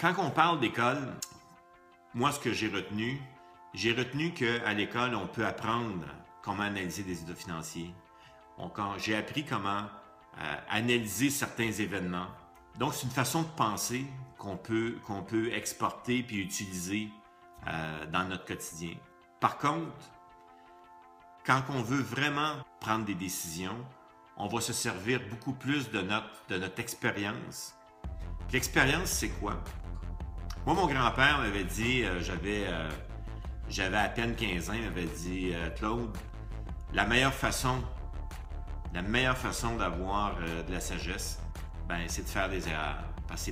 Quand on parle d'école, moi, ce que j'ai retenu qu'à l'école, on peut apprendre comment analyser des états financiers. J'ai appris comment analyser certains événements. Donc, c'est une façon de penser qu'on peut exporter puis utiliser dans notre quotidien. Par contre, quand on veut vraiment prendre des décisions, on va se servir beaucoup plus de notre expérience. L'expérience, c'est quoi? Moi, mon grand-père m'avait dit, j'avais à peine 15 ans, il m'avait dit « Claude, la meilleure façon d'avoir de la sagesse, c'est de faire des erreurs. Parce que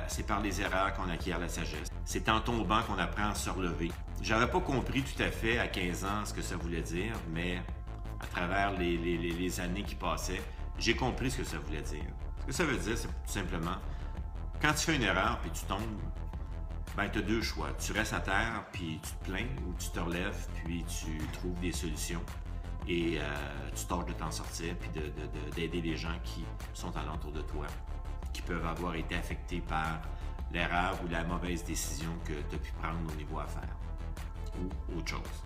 c'est par les erreurs qu'on acquiert la sagesse. C'est en tombant qu'on apprend à se relever. » J'avais pas compris tout à fait à 15 ans ce que ça voulait dire, mais à travers les années qui passaient, j'ai compris ce que ça voulait dire. Ce que ça veut dire, c'est tout simplement, quand tu fais une erreur puis tu tombes, tu as deux choix. Tu restes à terre puis tu te plains, ou tu te relèves puis tu trouves des solutions et tu tâches de t'en sortir puis d'aider les gens qui sont alentour de toi, qui peuvent avoir été affectés par l'erreur ou la mauvaise décision que tu as pu prendre au niveau affaires ou autre chose.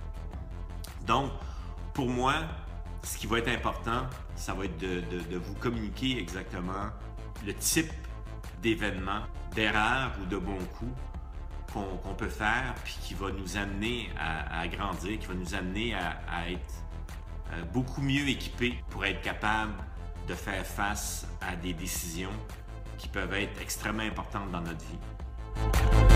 Donc, pour moi, ce qui va être important, ça va être de vous communiquer exactement le type d'événement, d'erreur ou de bon coup qu'on peut faire puis qui va nous amener à grandir, qui va nous amener à être beaucoup mieux équipés pour être capable de faire face à des décisions qui peuvent être extrêmement importantes dans notre vie.